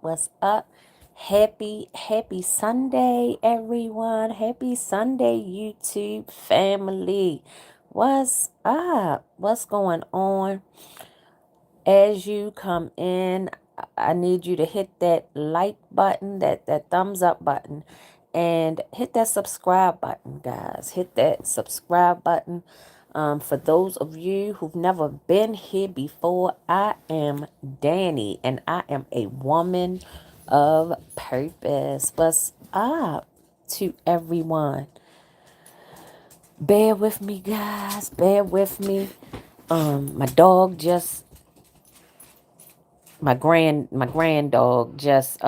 What's up? Happy Sunday, everyone. Happy Sunday, YouTube family. What's up? What's going on? As you come in, I need you to hit that like button, that thumbs up button, and hit that subscribe button, guys. Hit that subscribe button. For those of you who've never been here before, I am Danny, and I am a woman of purpose. What's up to everyone? Bear with me, guys. Bear with me. My dog just my grand dog just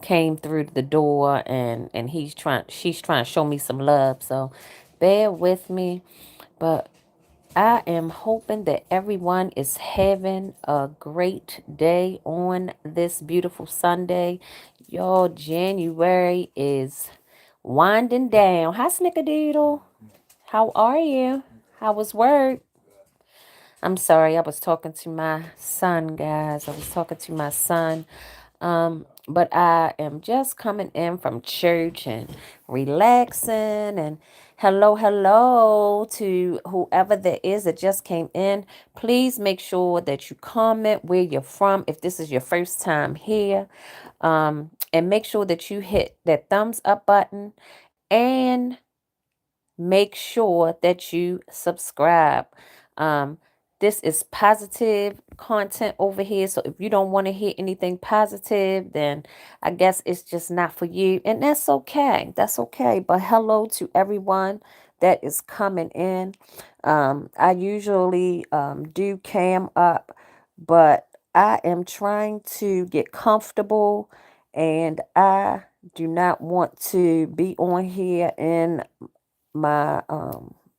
came through the door, and she's trying to show me some love, so bear with me. But I am hoping that everyone is having a great day on this beautiful Sunday. Y'all, January is winding down. Hi, Snickerdoodle. How are you? How was work? I'm sorry, I was talking to my son, guys. I was talking to my son. But I am just coming in from church and relaxing. And hello to whoever there is that just came in. Please make sure that you comment where you're from if this is your first time here. And make sure that you hit that thumbs up button and make sure that you subscribe. Um, this is positive content over here. So if you don't want to hear anything positive, then I guess it's just not for you. And that's okay. That's okay. But hello to everyone that is coming in. I usually do cam up, but I am trying to get comfortable, and I do not want to be on here in my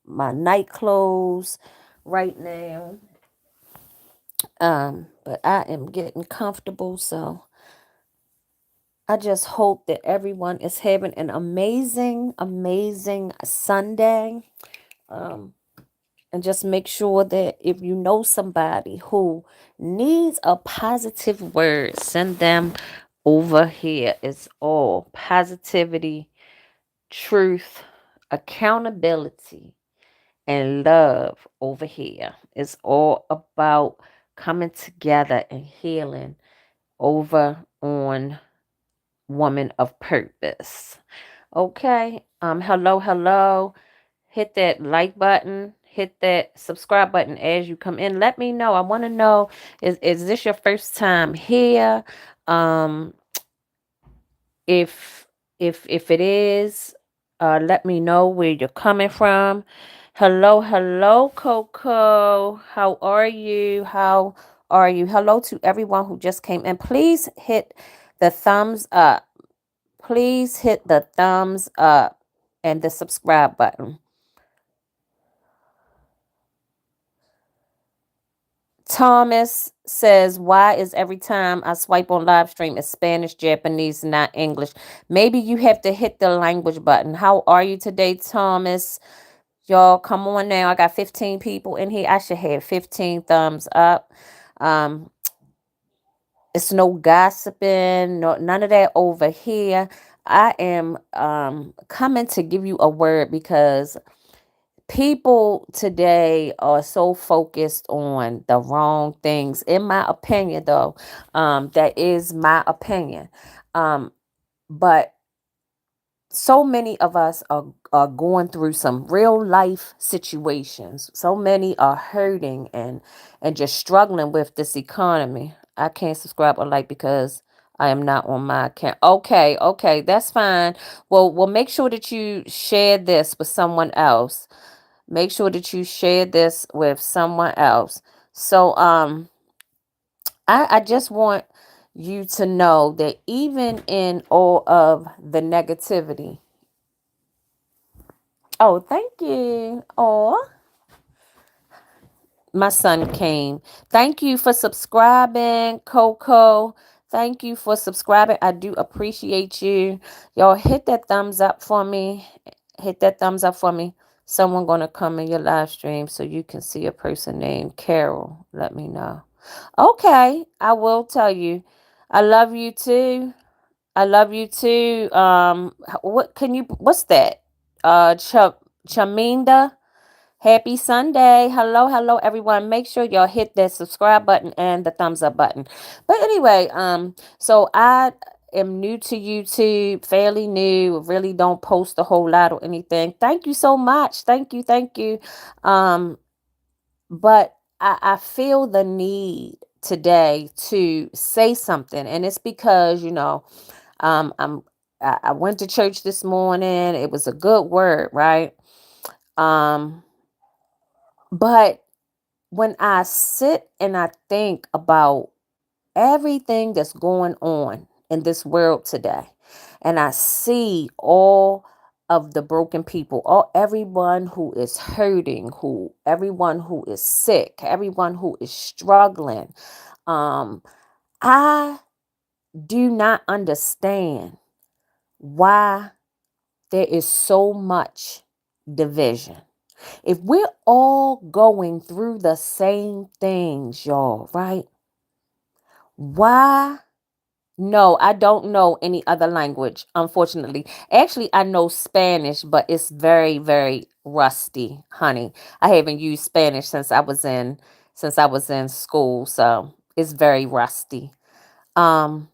my night clothes right now. But I am getting comfortable, so I just hope that everyone is having an amazing Sunday. Um, and just make sure that if you know somebody who needs a positive word, send them over here. It's all positivity, truth, accountability, and love over here. It's all about coming together and healing over on Woman of Purpose. Okay. Hello. Hit that like button. Hit that subscribe button as you come in. Let me know. I want to know, is this your first time here? Um, if if it is, let me know where you're coming from. Hello, Coco. How are you? How are you? Hello to everyone who just came in. Please hit the thumbs up. Please hit the thumbs up and the subscribe button. Thomas says, why is every time I swipe on live stream it's Spanish, Japanese, not English? Maybe you have to hit the language button. How are you today, Thomas? Y'all, come on now. I got 15 people in here. I should have 15 thumbs up. Um, it's no gossiping, none of that over here. I am coming to give you a word because people today are so focused on the wrong things. In my opinion, though, that is my opinion. Um, but so many of us are going through some real life situations. So many are hurting and just struggling with this economy. I can't subscribe or like because I am not on my account. Okay, that's fine. Well, make sure that you share this with someone else. Make sure that you share this with someone else. So I just want you to know that even in all of the negativity. Oh, thank you. Oh, my son came. Thank you for subscribing, Coco. Thank you for subscribing. I do appreciate you. Y'all hit that thumbs up for me. Hit that thumbs up for me. Someone gonna come in your live stream so you can see a person named Carol. Let me know. Okay, I will tell you. I love you too. I love you too. What can you? What's that? Chaminda. Happy Sunday. Hello, hello everyone. Make sure y'all hit that subscribe button and the thumbs up button. But anyway, so I am new to YouTube, fairly new, really don't post a whole lot or anything. Thank you so much. Thank you, thank you. Um, but I feel the need today to say something, and it's because, um, I went to church this morning. It was a good word, right? Um, but when I sit and I think about everything that's going on in this world today, and I see all of the broken people, all everyone who is hurting, who everyone who is sick, everyone who is struggling, um, I do not understand why there is so much division. If we're all going through the same things, y'all, right? Why? No, I don't know any other language, unfortunately. Actually, I know Spanish, but it's very, very rusty, honey. I haven't used Spanish since I was in school, so it's very rusty. Um,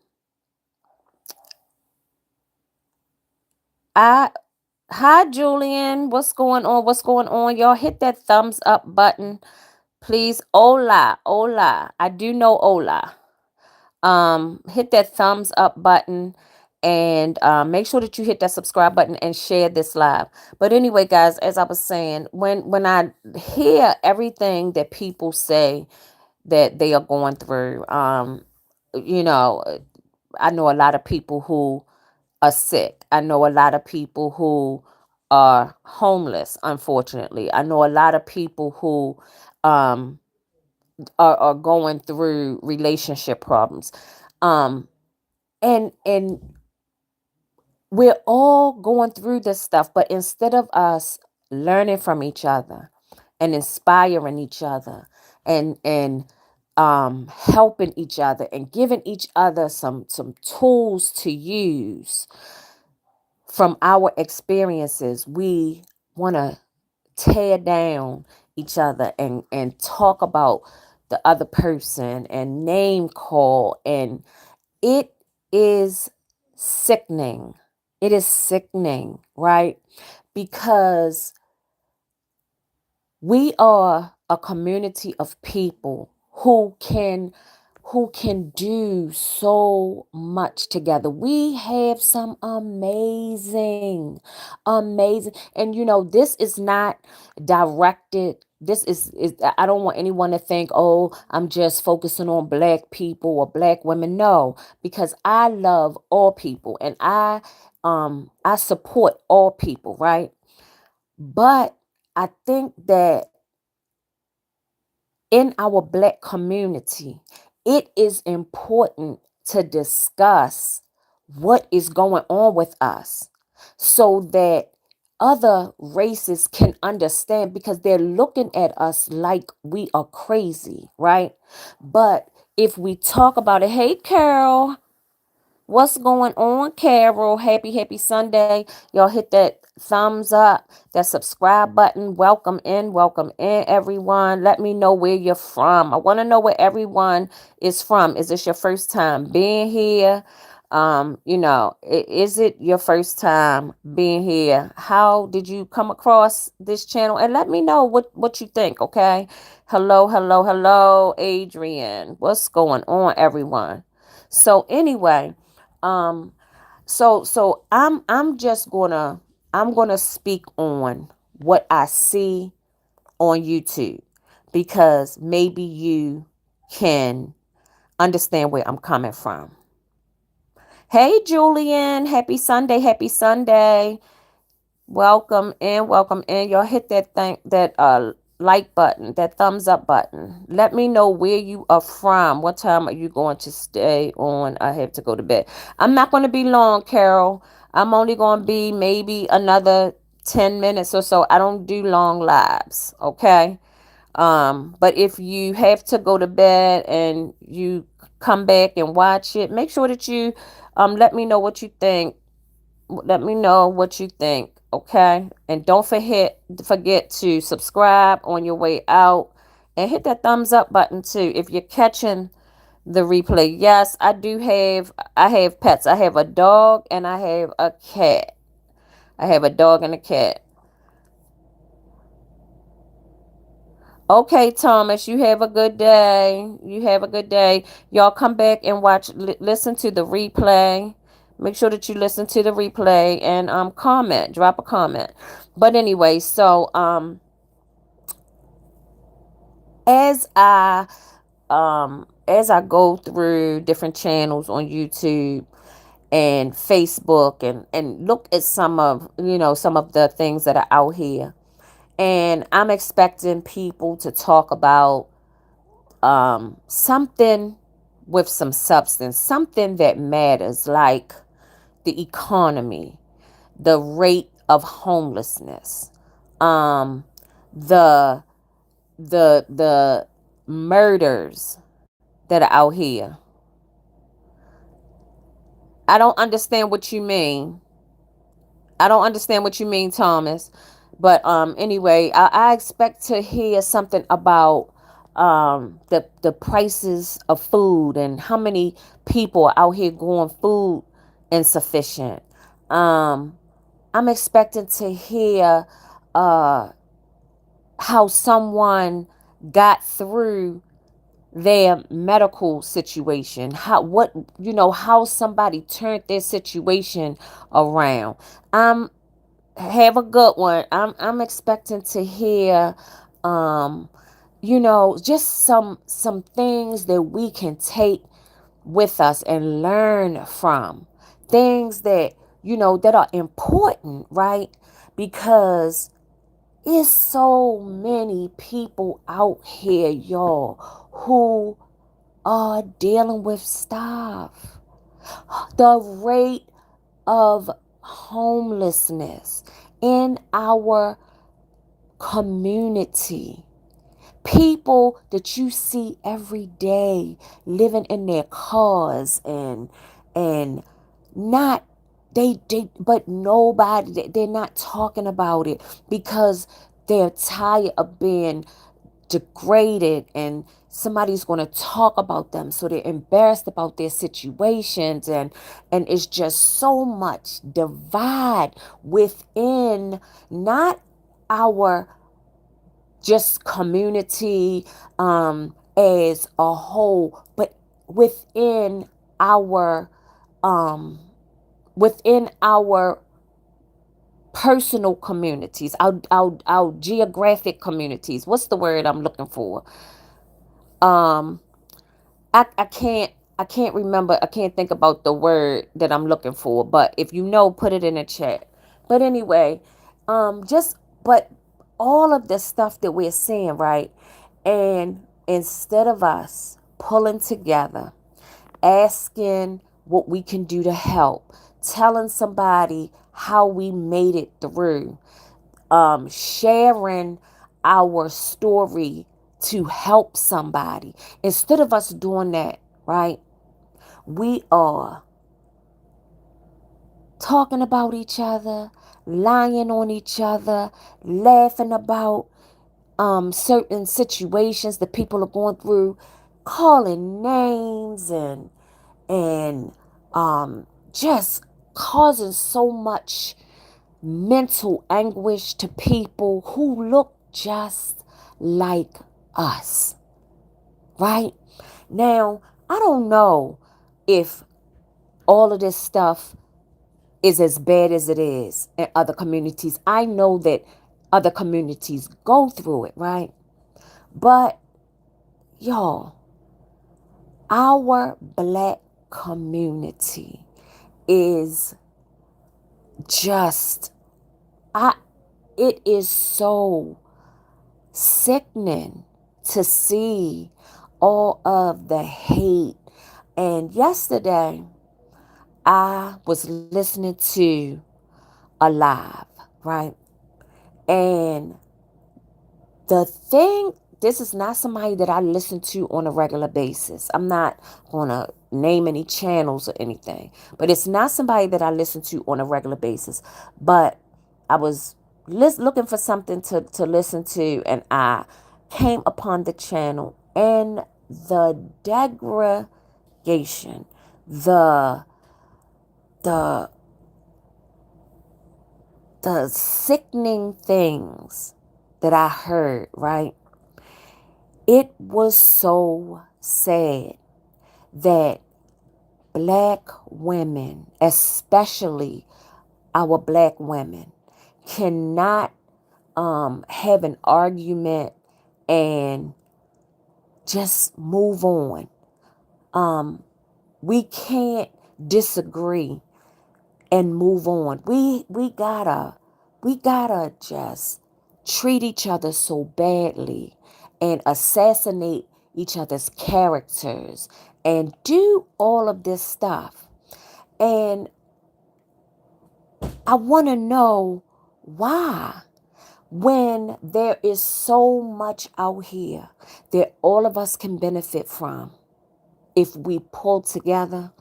I Hi Julian, what's going on? What's going on? Y'all hit that thumbs up button, please. Hola, hola. I do know hola. Hit that thumbs up button, and make sure that you hit that subscribe button and share this live. But anyway, guys, as I was saying, when I hear everything that people say that they are going through, you know I know a lot of people who are sick. I know a lot of people who are homeless, unfortunately. I know a lot of people who um are going through relationship problems. um and we're all going through this stuff, but instead of us learning from each other and inspiring each other, and helping each other and giving each other some tools to use from our experiences, we want to tear down each other and talk about the other person and name call, and it is sickening. It is sickening, right? Because we are a community of people who can do so much together. We have some amazing, and this is not directed. This is I don't want anyone to think, oh, I'm just focusing on black people or black women. No, because I love all people, and I support all people, right? But I think that in our black community, it is important to discuss what is going on with us so that other races can understand, because they're looking at us like we are crazy, right? But if we talk about it, hey, Carol, what's going on, Carol? Happy Sunday. Y'all hit that thumbs up, that subscribe button. Welcome in, everyone. Let me know where you're from. I want to know where everyone is from. Is this your first time being here? Is it your first time being here? How did you come across this channel? And let me know what you think, okay? Hello, Adrian. What's going on, everyone? So anyway, um, so I'm gonna speak on what I see on YouTube, because maybe you can understand where I'm coming from. Hey Julian, happy Sunday. Welcome in. Y'all hit that like button, that thumbs up button. Let me know where you are from. What time are you going to stay on? I have to go to bed. I'm not going to be long, Carol. I'm only going to be maybe another 10 minutes or so. I don't do long lives, okay? But if you have to go to bed and you come back and watch it, make sure that you let me know what you think. Let me know what you think, okay? And don't forget to subscribe on your way out and hit that thumbs up button too if you're catching the replay. Yes, I have pets. I have a dog and I have a cat. I have a dog and a cat. Okay, Thomas, you have a good day. You have a good day. Y'all come back and listen to the replay. Make sure that you listen to the replay and comment, drop a comment. But anyway, so as I as I go through different channels on YouTube and Facebook and look at some of the things that are out here, and I'm expecting people to talk about something with some substance, something that matters, like the economy, the rate of homelessness, um, the the murders that are out here. I don't understand what you mean. I don't understand what you mean, Thomas. But anyway, I expect to hear something about the prices of food and how many people are out here going food insufficient. Um, I'm expecting to hear uh, how someone got through their medical situation, how somebody turned their situation around. I'm Have a good one. I'm expecting to hear just some things that we can take with us and learn from. Things that that are important, right? Because it's so many people out here, y'all, who are dealing with stuff. The rate of homelessness in our community. People that you see every day living in their cars and not but nobody, they're not talking about it because they're tired of being degraded and somebody's going to talk about them, so they're embarrassed about their situations, and it's just so much divide within, not our just community as a whole, but within our um within our personal communities, our geographic communities. What's the word I'm looking for? um I can't remember. I can't think about the word that I'm looking for, but if you know, put it in the chat. But anyway, just but all of the stuff that we're seeing, right? And instead of us pulling together, asking what we can do to help, telling somebody how we made it through, sharing our story to help somebody. Instead of us doing that, right? We are talking about each other, lying on each other, laughing about certain situations that people are going through, calling names and just causing so much mental anguish to people who look just like us, right? Now, I don't know if all of this stuff is as bad as it is in other communities. I know that other communities go through it, right? But y'all, our black community is just I it is so sickening to see all of the hate. And yesterday I was listening to Alive, right? And the thing this is not somebody that I listen to on a regular basis. I'm not going to name any channels or anything, but it's not somebody that I listen to on a regular basis. But I was looking for something to listen to, and I came upon the channel, and the degradation, the the the sickening things that I heard, right? It was so sad that black women, especially our black women, cannot have an argument and just move on. Um, we can't disagree and move on. We gotta just treat each other so badly and assassinate each other's characters and do all of this stuff. And I want to know why, when there is so much out here that all of us can benefit from if we pull together.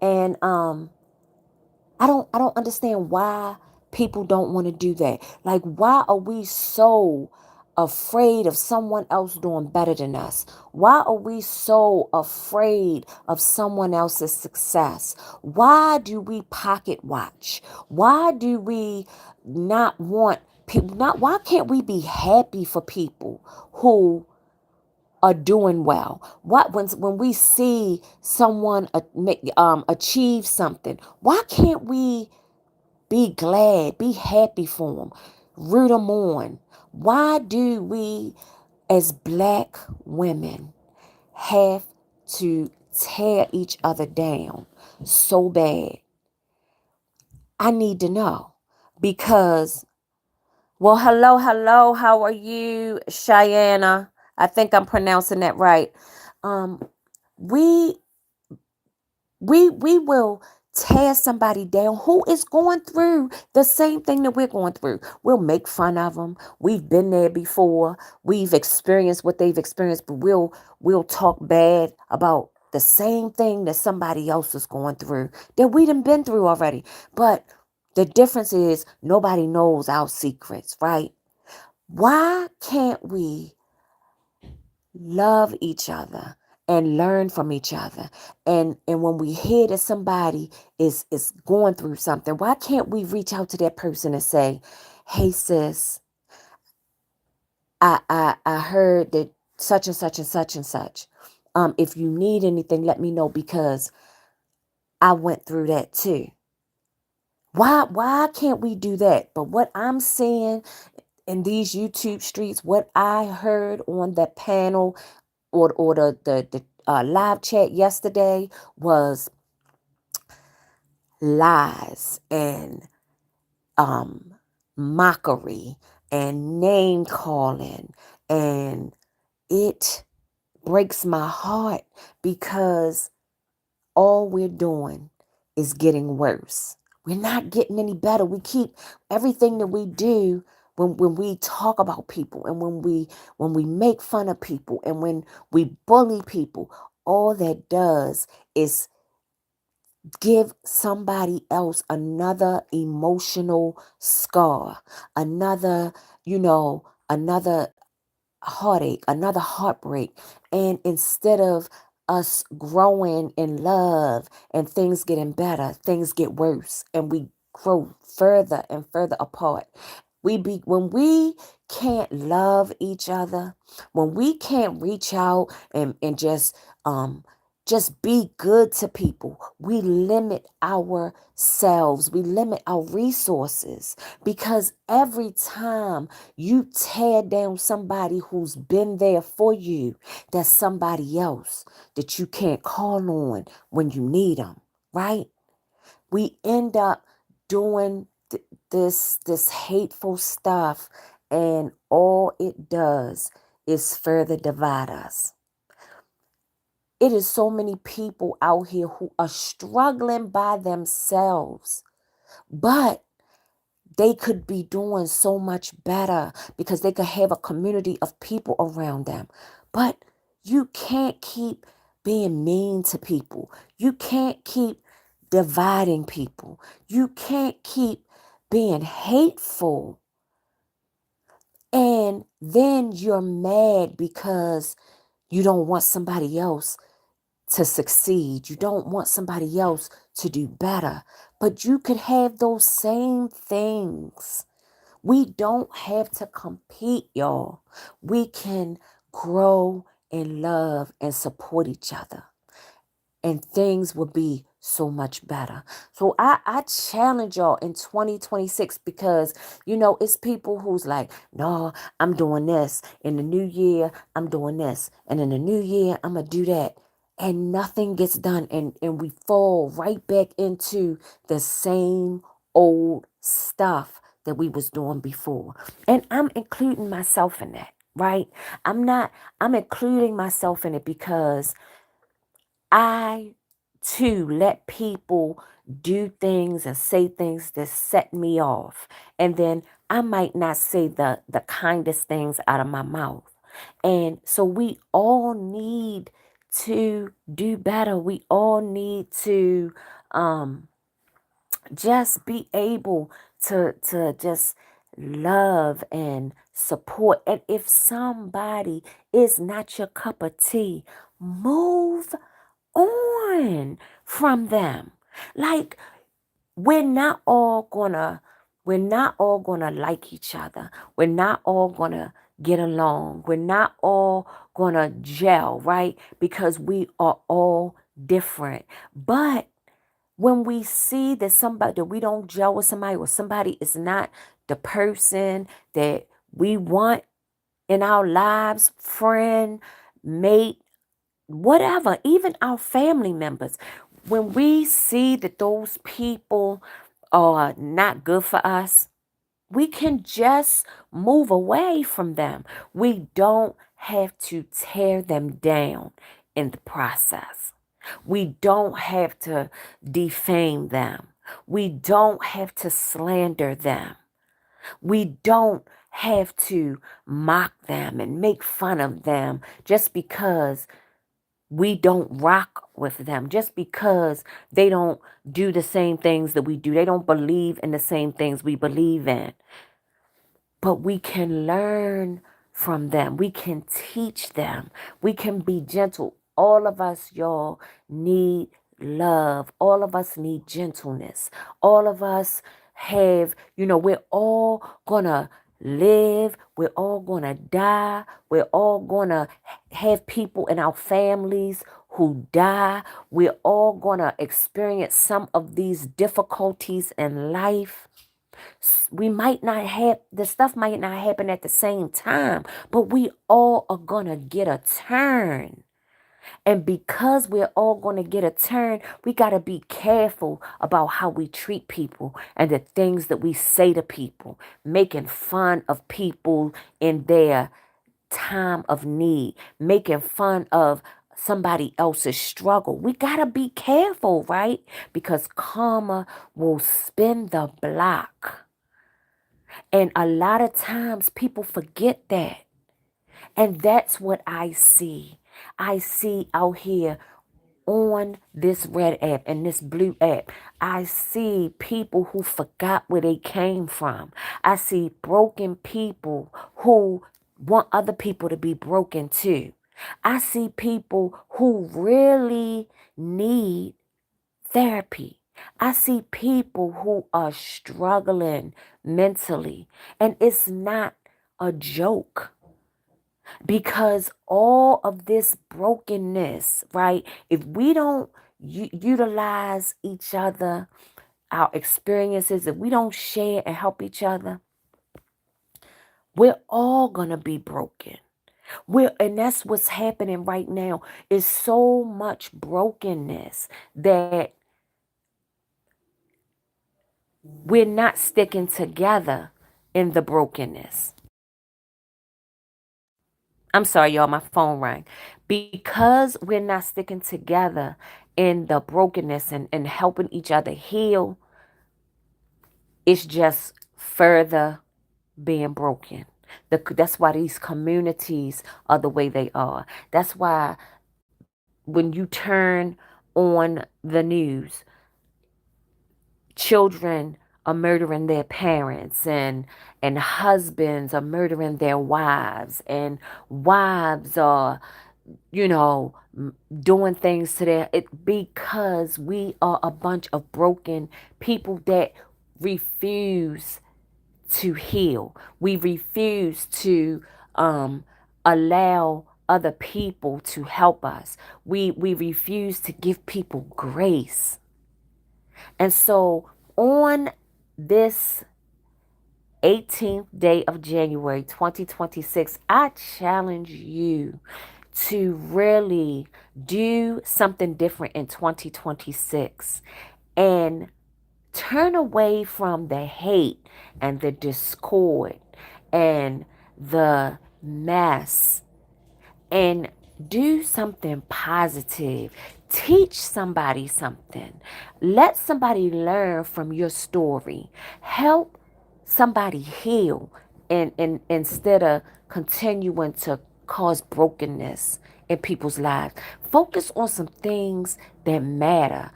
And I don't understand why people don't want to do that. Like, why are we so afraid of someone else doing better than us? Why are we so afraid of someone else's success? Why do we pocket watch? Why do we not want people, not why can't we be happy for people who are doing well? What, when we see someone achieve something, why can't we be glad, be happy for them, root them on? Why do we, as black women, have to tear each other down so bad? I need to know. Because, well, hello, hello, how are you, Cheyenne? I think I'm pronouncing that right. Um, we we will tear somebody down who is going through the same thing that we're going through. We'll make fun of them. We've been there before. We've experienced what they've experienced, but we'll talk bad about the same thing that somebody else is going through, that we done been through already. But the difference is nobody knows our secrets, right? Why can't we love each other and learn from each other? And when we hear that somebody is going through something, why can't we reach out to that person and say, hey sis, I heard that such and such and such and such, if you need anything, let me know, because I went through that too. Why can't we do that? But what I'm seeing in these YouTube streets, what I heard on that panel, or the live chat yesterday, was lies and um mockery and name calling, and it breaks my heart, because all we're doing is getting worse. We're not getting any better. We keep everything that we do, when we talk about people, and when we make fun of people, and when we bully people, all that does is give somebody else another emotional scar, another, another heartache, another heartbreak. And instead of us growing in love and things getting better, things get worse, and we grow further and further apart. When we can't love each other, when we can't reach out and just be good to people, we limit ourselves, we limit our resources, because every time you tear down somebody who's been there for you, that's somebody else that you can't call on when you need them, right? We end up doing this hateful stuff, and all it does is further divide us. It is so many people out here who are struggling by themselves, but they could be doing so much better because they could have a community of people around them. But you can't keep being mean to people. You can't keep dividing people. You can't keep being hateful. And then you're mad because you don't want somebody else to succeed. You don't want somebody else to do better. But you could have those same things. We don't have to compete, y'all. We can grow and love and support each other, and things will be so much better. So I challenge y'all in 2026 because, it's people who's like, no, I'm doing this. In the new year, I'm doing this. And in the new year, I'm going to do that. And nothing gets done. And we fall right back into the same old stuff that we was doing before. And I'm including myself in that, right? I'm including myself in it because I too let people do things and say things that set me off. And then I might not say the kindest things out of my mouth. And so we all need to do better. We all need to um just be able to just love and support. And if somebody is not your cup of tea, move on from them. Like, we're not all gonna we're not all gonna like each other. We're not all gonna get along. We're not all gonna gel, right? Because we are all different. But when we see that we don't gel with somebody, or somebody is not the person that we want in our lives, friend, mate, whatever, even our family members, when we see that those people are not good for us, we can just move away from them. We don't have to tear them down in the process. We don't have to defame them. We don't have to slander them. We don't have to mock them and make fun of them just because we don't rock with them, just because they don't do the same things that we do. They don't believe in the same things we believe in. But we can learn from them. We can teach them. We can be gentle. All of us, y'all, need love. All of us need gentleness. All of us have, we're all gonna live. We're all gonna die. We're all gonna have people in our families who die. We're all gonna experience some of these difficulties in life. We might not have, the stuff might not happen at the same time, but we all are gonna get a turn. And because we're all going to get a turn, we got to be careful about how we treat people and the things that we say to people, making fun of people in their time of need, making fun of somebody else's struggle. We got to be careful, right? Because karma will spin the block. And a lot of times people forget that. And that's what I see. I see out here on this red app and this blue app. I see people who forgot where they came from. I see broken people who want other people to be broken too. I see people who really need therapy. I see people who are struggling mentally, and it's not a joke. Because all of this brokenness, right? If we don't utilize each other, our experiences, if we don't share and help each other, we're all going to be broken. And that's what's happening right now. Is so much brokenness that we're not sticking together in the brokenness. I'm sorry, y'all, my phone rang. Because we're not sticking together in the brokenness and helping each other heal, it's just further being broken. That's why these communities are the way they are. That's why when you turn on the news, children are murdering their parents, and husbands are murdering their wives, and wives are, you know, doing things to their it, because we are a bunch of broken people that refuse to heal. We refuse to allow other people to help us. We refuse to give people grace. And so on this 18th day of January 2026, I challenge you to really do something different in 2026 and turn away from the hate and the discord and the mess and do something positive. Teach somebody something. Let somebody learn from your story. Help somebody heal, and instead of continuing to cause brokenness in people's lives. Focus on some things that matter.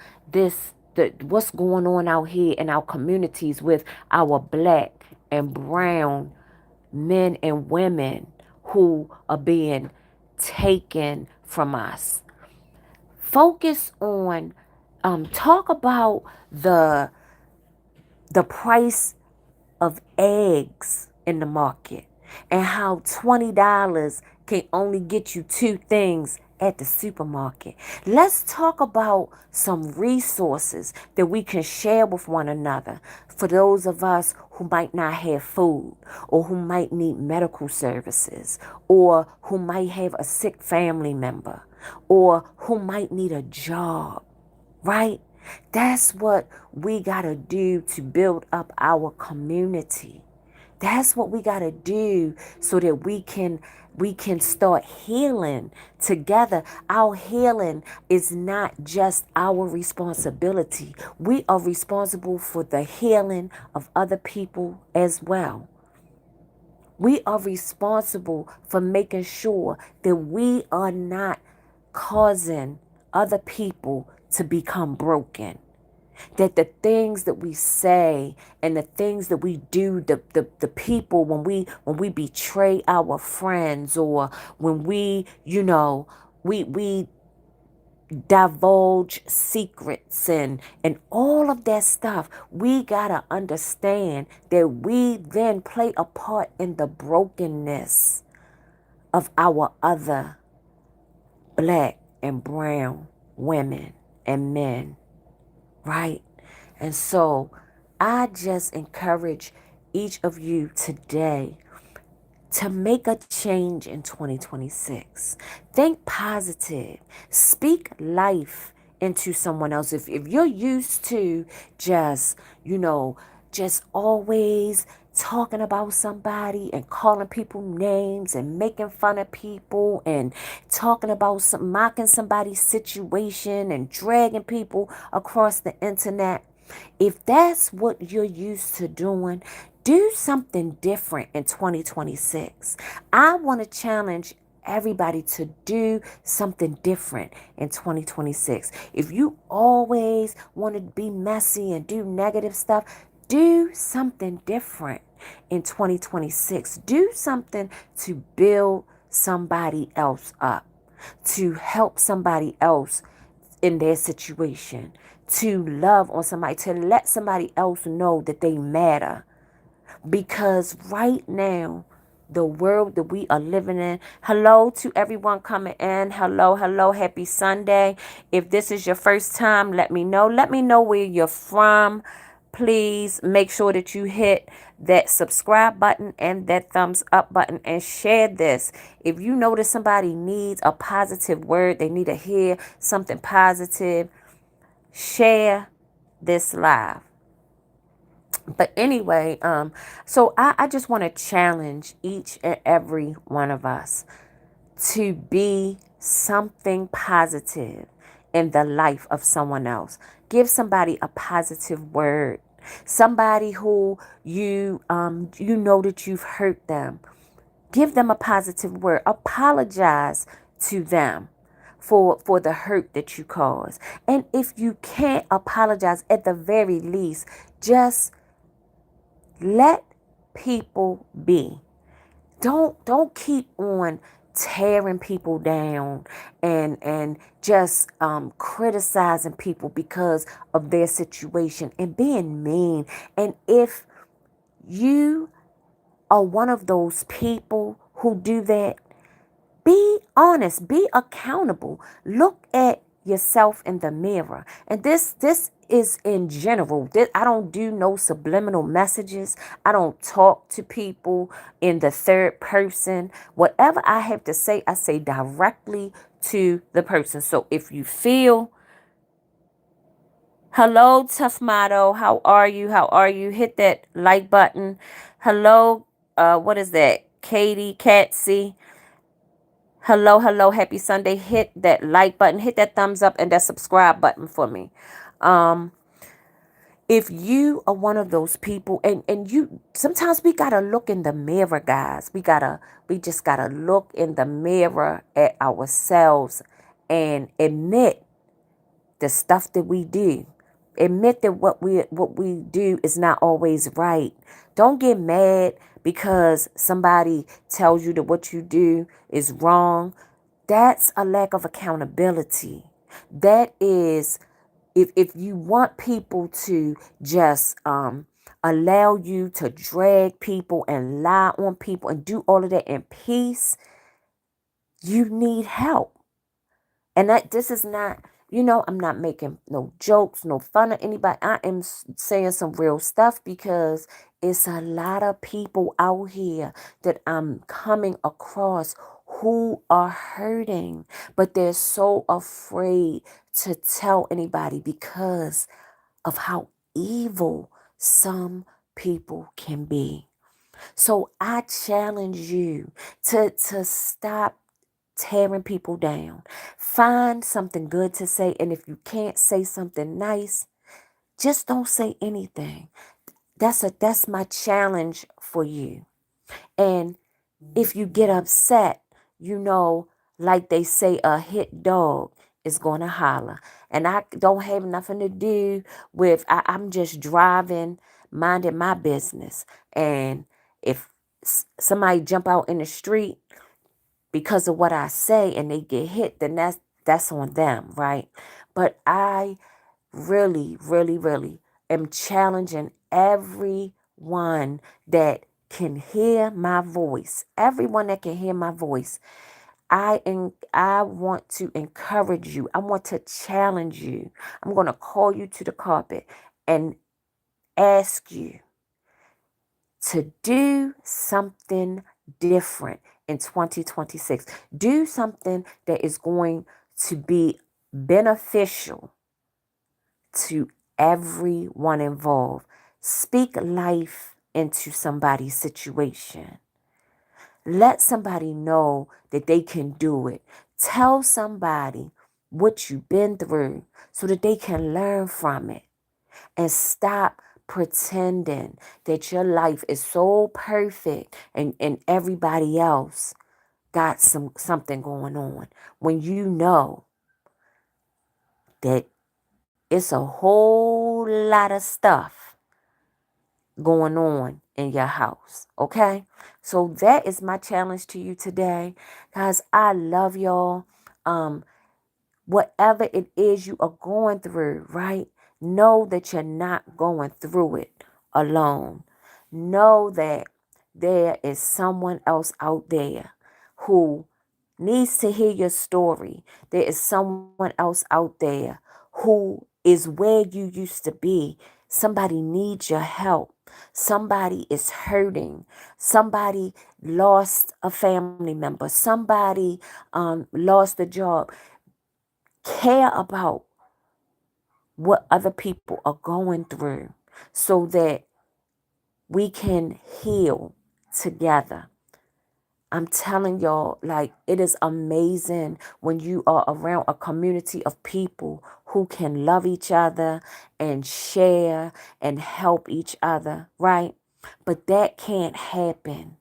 What's going on out here in our communities with our black and brown men and women who are being taken from us. Focus on, talk about the price of eggs in the market and how $20 can only get you two things at the supermarket. Let's talk about some resources that we can share with one another for those of us who might not have food, or who might need medical services, or who might have a sick family member, or who might need a job, right? That's what we got to do to build up our community. That's what we got to do so that we can start healing together. Our healing is not just our responsibility. We are responsible for the healing of other people as well. We are responsible for making sure that we are not causing other people to become broken. That the things that we say and the things that we do, the people, when we betray our friends, or when we divulge secrets and all of that stuff, we gotta understand that we then play a part in the brokenness of our other black and brown women and men, right? And so I just encourage each of you today to make a change in 2026. Think positive. Speak life into someone else. If you're used to just, just always talking about somebody and calling people names and making fun of people and talking about mocking somebody's situation and dragging people across the internet, if that's what you're used to doing, do something different in 2026. I want to challenge everybody to do something different in 2026. If you always want to be messy and do negative stuff, do something different in 2026. Do something to build somebody else up, to help somebody else in their situation, to love on somebody, to let somebody else know that they matter. Because right now, the world that we are living in, hello to everyone coming in. Hello, hello, happy Sunday. If this is your first time, let me know. Let me know where you're from. Please make sure that you hit that subscribe button and that thumbs up button and share this. If you know that somebody needs a positive word, they need to hear something positive, share this live. But anyway, so I just want to challenge each and every one of us to be something positive in the life of someone else. Give somebody a positive word. Somebody who you know that you've hurt them. Give them a positive word. Apologize to them for the hurt that you caused. And if you can't apologize, at the very least, just let people be. Don't keep on tearing people down and just criticizing people because of their situation and being mean. And if you are one of those people who do that, be honest, be accountable. Look at yourself in the mirror. And this is in general. I don't do no subliminal messages. I don't talk to people in the third person. Whatever I have to say, I say directly to the person. So if you feel, hello, Tough Motto, how are you? How are you? Hit that like button. Hello, what is that? Katie, Catsy. Hello, hello, happy Sunday. Hit that like button, hit that thumbs up, and that subscribe button for me. Um, if you are one of those people, and you sometimes we gotta look in the mirror, guys. We just gotta look in the mirror at ourselves and admit the stuff that we do. Admit that what we do is not always right. Don't get mad because somebody tells you that what you do is wrong. That's a lack of accountability. That is, if you want people to just allow you to drag people and lie on people and do all of that in peace, you need help. And that this is not, I'm not making no jokes, no fun of anybody. I am saying some real stuff because it's a lot of people out here that I'm coming across who are hurting, but they're so afraid to tell anybody because of how evil some people can be. So I challenge you to stop tearing people down. Find something good to say. And if you can't say something nice, just don't say anything. That's my challenge for you. And if you get upset, like they say, a hit dog is going to holler. And I don't have nothing to do with, I'm just driving, minding my business. And if somebody jump out in the street because of what I say and they get hit, then that's on them, right? But I really, really, really am challenging everyone that can hear my voice. Everyone that can hear my voice. I want to encourage you. I want to challenge you. I'm going to call you to the carpet and ask you to do something different in 2026. Do something that is going to be beneficial to everyone involved. Speak life into somebody's situation. Let somebody know that they can do it. Tell somebody what you've been through so that they can learn from it. And stop pretending that your life is so perfect and everybody else got something going on when you know that it's a whole lot of stuff going on in your house. Okay? So that is my challenge to you today. Guys, I love y'all. Whatever it is you are going through, right? Know that you're not going through it alone. Know that there is someone else out there who needs to hear your story. There is someone else out there who is where you used to be. Somebody needs your help. Somebody is hurting. Somebody lost a family member. Somebody lost a job. Care about what other people are going through so that we can heal together. I'm telling y'all, like, it is amazing when you are around a community of people who can love each other and share and help each other, right? But that can't happen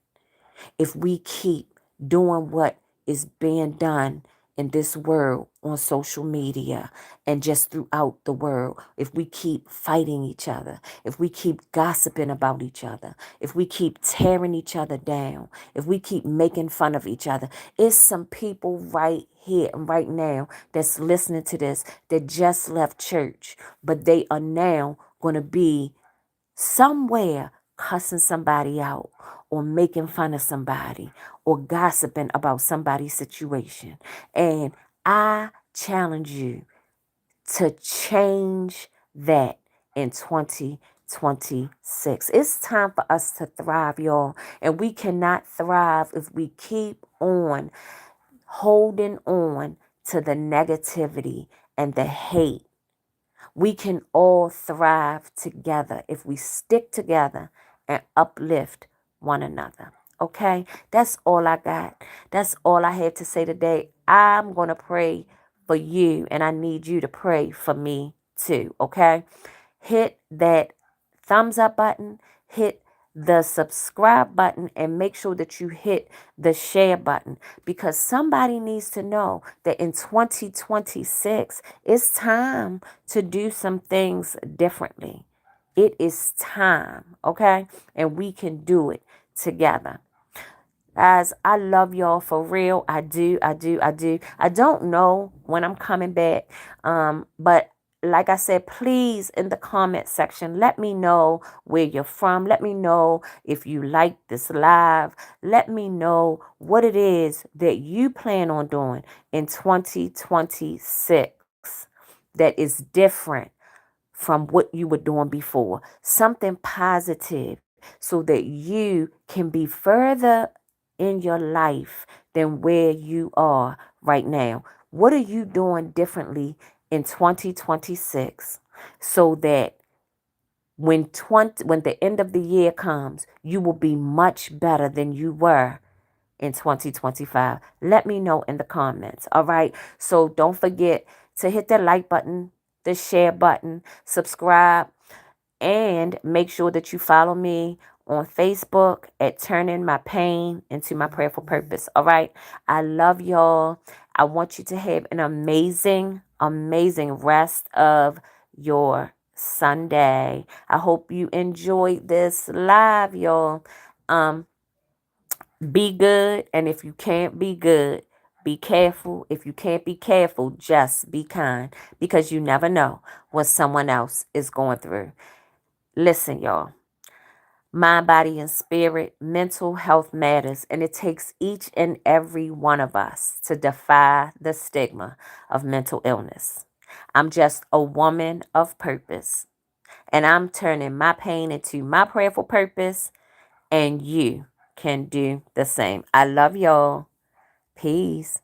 if we keep doing what is being done in this world on social media and just throughout the world, if we keep fighting each other, if we keep gossiping about each other, if we keep tearing each other down, if we keep making fun of each other, it's some people right here and right now that's listening to this that just left church, but they are now going to be somewhere cussing somebody out or making fun of somebody or gossiping about somebody's situation. And I challenge you to change that in 2026. It's time for us to thrive, y'all. And we cannot thrive if we keep on holding on to the negativity and the hate. We can all thrive together if we stick together and uplift one another. Okay? That's all I got. That's all I have to say today. I'm going to pray for you, and I need you to pray for me too. Okay? Hit that thumbs up button, hit the subscribe button, and make sure that you hit the share button, because somebody needs to know that in 2026 it's time to do some things differently. It is time, okay? And we can do it together. Guys, I love y'all for real. I do. I don't know when I'm coming back. But like I said, please in the comment section, let me know where you're from. Let me know if you like this live. Let me know what it is that you plan on doing in 2026 that is different from what you were doing before. Something positive so that you can be further in your life than where you are right now. What are you doing differently in 2026 so that when the end of the year comes, you will be much better than you were in 2025? Let me know in the comments. All right. So don't forget to hit the like button, the share button, subscribe, and make sure that you follow me on Facebook at Turning My Pain into My Prayerful Purpose. All right. I love y'all. I want you to have an amazing, amazing rest of your Sunday. I hope you enjoyed this live, y'all. Be good, and if you can't be good, be careful. If you can't be careful, just be kind, because you never know what someone else is going through. Listen, y'all. Mind, body, and spirit, mental health matters, and it takes each and every one of us to defy the stigma of mental illness. I'm just a woman of purpose, and I'm turning my pain into my prayerful purpose, and you can do the same. I love y'all. Peace.